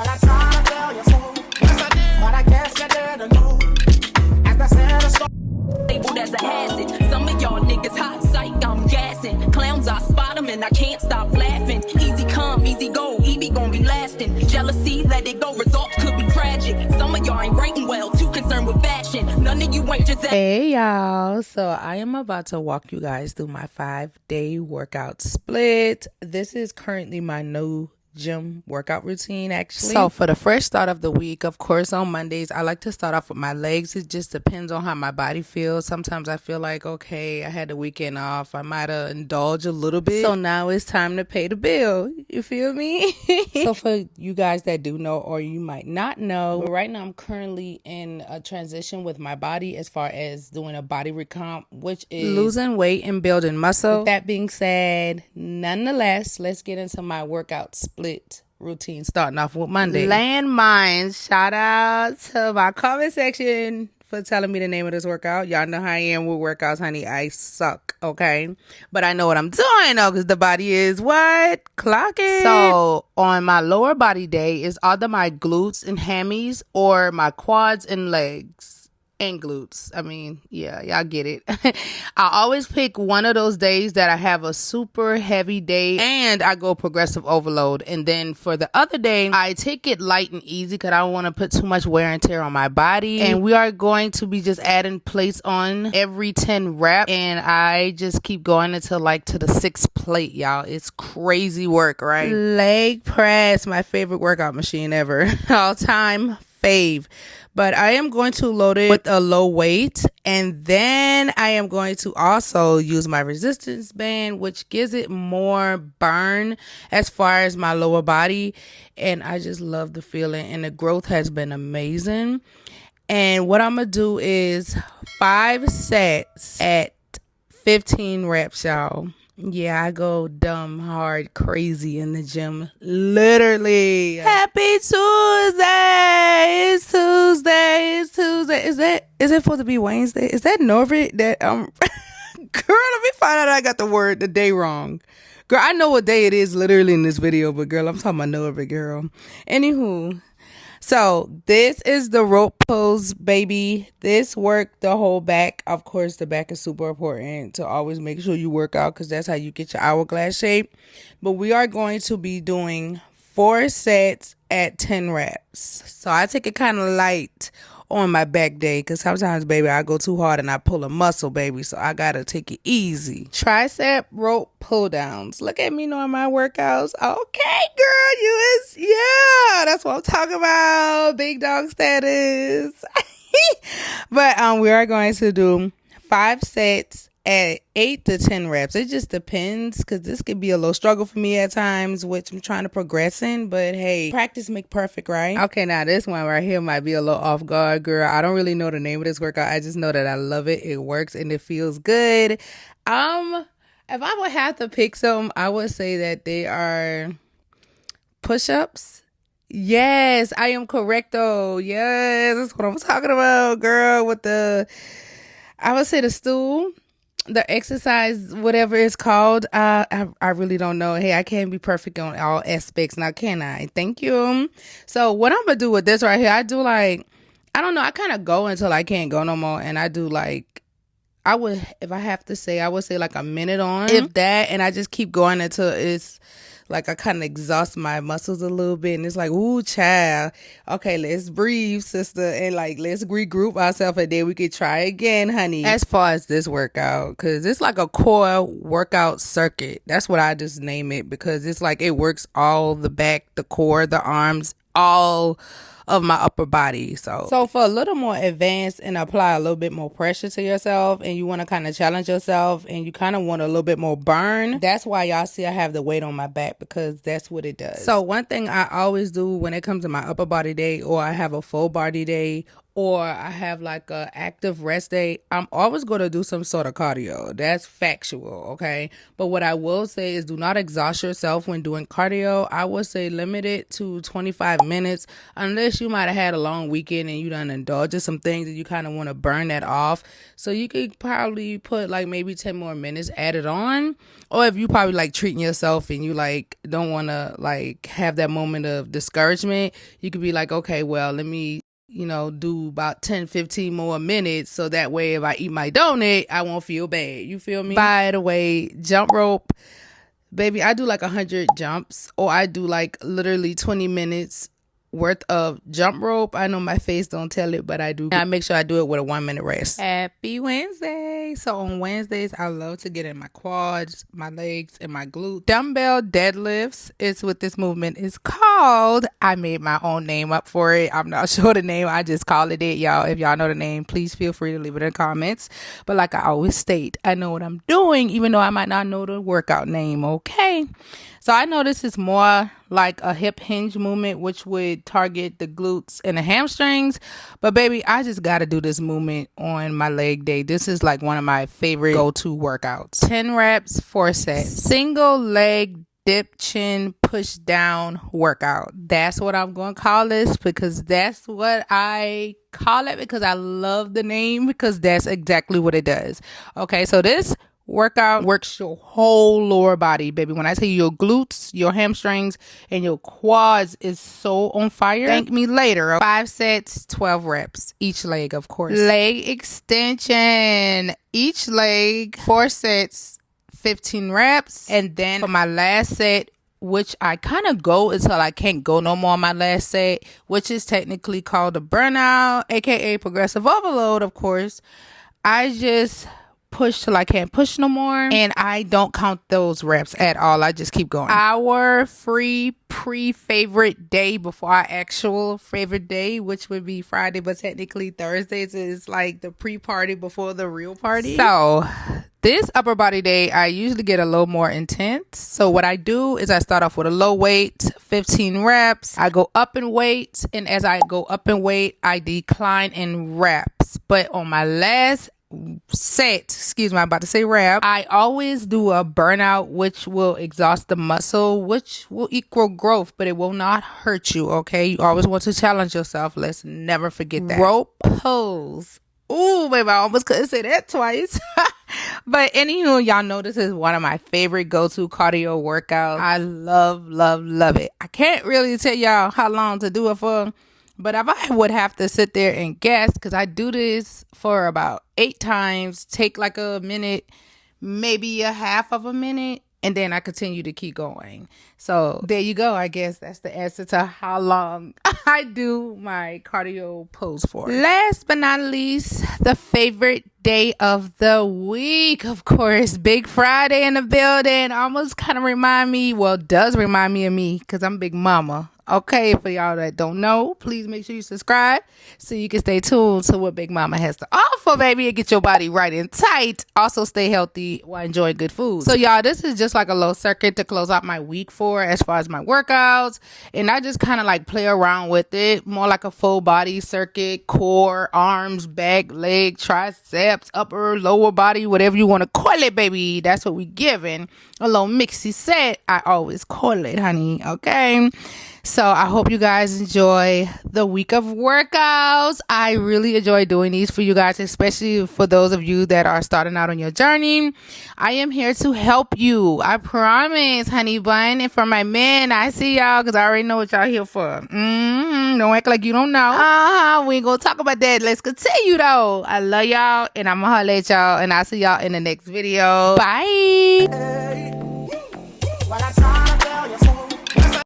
But I try to tell you so. Yes, I did. But I guess you didn't know. As I said, a story. Labeled as a hazard. Some of y'all niggas hot psych, I'm gassing. Clowns, I spot them and I can't stop laughing. Easy come, easy go, Evie gon' be lasting. Jealousy, let it go, results could be tragic. Some of y'all ain't writing well, too concerned with fashion. None of you ain't just Hey y'all, so I am about to walk you guys through my 5-day workout split. This is currently my new gym workout routine actually. So for the fresh start of the week, of course on Mondays I like to start off with my legs. It just depends on how my body feels. Sometimes I feel like, okay, I had the weekend off, I might have indulged a little bit, so now it's time to pay the bill, you feel me? So for you guys that do know, or you might not know, but right now I'm currently in a transition with my body as far as doing a body recomp, which is losing weight and building muscle. With that being said, nonetheless, let's get into my workout split routine, starting off with Monday. Landmines, shout out to my comment section for telling me the name of this workout. Y'all know how I am with workouts, honey. I suck, okay? But I know what I'm doing though, because the body is what? Clocking. So on my lower body day is either my glutes and hammies or my quads and legs. And glutes. I mean, yeah, y'all get it. I always pick one of those days that I have a super heavy day and I go progressive overload. And then for the other day, I take it light and easy because I don't want to put too much wear and tear on my body. And we are going to be just adding plates on every 10 reps. And I just keep going until like to the 6th plate, y'all. It's crazy work, right? Leg press, my favorite workout machine ever. All time fave. But I am going to load it with a low weight, and then I am going to also use my resistance band, which gives it more burn as far as my lower body. And I just love the feeling, and the growth has been amazing. And what I'm going to do is 5 sets at 15 reps, y'all. Yeah, I go dumb, hard, crazy in the gym. Literally. Happy Tuesday. It's Tuesday. It's Tuesday. Is it supposed to be Wednesday? Is that Norbit that girl, let me find out I got the day wrong. Girl, I know what day it is literally in this video, but girl, I'm talking about Norbit, girl. Anywho. So this is the rope pose, baby. This worked the whole back. Of course, the back is super important to always make sure you work out because that's how you get your hourglass shape. But we are going to be doing 4 sets at 10 reps. So I take it kind of light on my back day because sometimes, baby, I go too hard and I pull a muscle, baby. So I got to take it easy. Tricep rope pull downs. Look at me knowing my workouts. Okay, girl, yeah, that's what I'm talking about. Big dog status. But we are going to do 5 sets at 8 to 10 reps. It just depends because this could be a little struggle for me at times, which I'm trying to progress in. But hey, practice make perfect, right? Okay, now this one right here might be a little off guard, girl. I don't really know the name of this workout. I just know that I love it. It works and it feels good. If I would have to pick some, I would say that they are push-ups. Yes, I am correct though. Yes, that's what I'm talking about, girl. I would say the stool. The exercise, whatever it's called, I really don't know. Hey, I can't be perfect on all aspects now, can I? Thank you. So what I'm going to do with this right here, I do like, I don't know, I kind of go until I can't go no more. And I do like, if I have to say, I would say like a minute on, if that, and I just keep going until it's like I kind of exhaust my muscles a little bit. And it's like, ooh, child. Okay, let's breathe, sister. And like, let's regroup ourselves and then we could try again, honey. As far as this workout, because it's like a core workout circuit. That's what I just name it because it's like it works all the back, the core, the arms, all of my upper body. So for a little more advanced and apply a little bit more pressure to yourself and you want to kind of challenge yourself and you kind of want a little bit more burn, that's why y'all see I have the weight on my back because that's what it does. So one thing I always do when it comes to my upper body day or I have a full body day or I have like a active rest day, I'm always going to do some sort of cardio. That's factual, okay? But what I will say is do not exhaust yourself when doing cardio. I would say limit it to 25 minutes unless guess you might have had a long weekend and you done indulged in some things and you kind of want to burn that off. So you could probably put like maybe 10 more minutes added on. Or if you probably like treating yourself and you like don't want to like have that moment of discouragement, you could be like, okay, well, let me, do about 10-15 more minutes, so that way if I eat my donut, I won't feel bad. You feel me? By the way, jump rope, baby, I do like 100 jumps, or I do like literally 20 minutes worth of jump rope. I know my face don't tell it, but I do. I make sure I do it with a 1 minute rest. Happy Wednesday. So on Wednesdays, I love to get in my quads, my legs, and my glutes. Dumbbell deadlifts is what this movement is called. I made my own name up for it. I'm not sure the name. I just call it y'all. If y'all know the name, please feel free to leave it in the comments. But like I always state, I know what I'm doing, even though I might not know the workout name. Okay. So I know this is more like a hip hinge movement, which would target the glutes and the hamstrings. But baby, I just got to do this movement on my leg day. This is like one of my favorite go-to workouts. 10 reps, 4 sets. Single leg dip chin push down workout. That's what I'm going to call this, because that's what I call it, because I love the name, because that's exactly what it does. Okay, so this workout works your whole lower body, baby. When I tell you your glutes, your hamstrings, and your quads is so on fire, thank me later. 5 sets, 12 reps. Each leg, of course. Leg extension. Each leg, 4 sets, 15 reps. And then for my last set, which I kind of go until I can't go no more on my last set, which is technically called a burnout, aka progressive overload, of course. I just push till I can't push no more, and I don't count those reps at all. I just keep going. Our free pre-favorite day before our actual favorite day, which would be Friday, but technically Thursdays is like the pre-party before the real party. So this upper body day, I usually get a little more intense. So what I do is I start off with a low weight, 15 reps. I go up in weight, and as I go up in weight, I decline in reps. But on my last set, I'm about to say rep, I always do a burnout, which will exhaust the muscle, which will equal growth, but it will not hurt you. Okay, you always want to challenge yourself. Let's never forget that. Rope pulls. Ooh, baby, I almost couldn't say that twice. But anywho, y'all know this is one of my favorite go-to cardio workouts. I love it. I can't really tell y'all how long to do it for, but if I would have to sit there and guess, because I do this for about 8 times, take like a minute, maybe a half of a minute, and then I continue to keep going. So there you go. I guess that's the answer to how long I do my cardio pose for. Last but not least, the favorite day of the week, of course, Big Friday in the building. Almost kind of does remind me of me, because I'm Big Mama. Okay, for y'all that don't know, please make sure you subscribe so you can stay tuned to what Big Mama has to offer, baby, and get your body right and tight. Also, stay healthy while enjoying good food. So, y'all, this is just like a little circuit to close out my week for as far as my workouts. And I just kind of like play around with it, more like a full body circuit, core, arms, back, leg, triceps, upper, lower body, whatever you want to call it, baby. That's what we giving. A little mixy set, I always call it, honey. Okay. So I hope you guys enjoy the week of workouts. I really enjoy doing these for you guys, especially for those of you that are starting out on your journey. I am here to help you. I promise, honey bun. And for my men, I see y'all, because I already know what y'all here for. Don't act like you don't know. We ain't gonna talk about that. Let's continue though. I love y'all, and I'm gonna holler at y'all, and I'll see y'all in the next video. Bye. Well, I try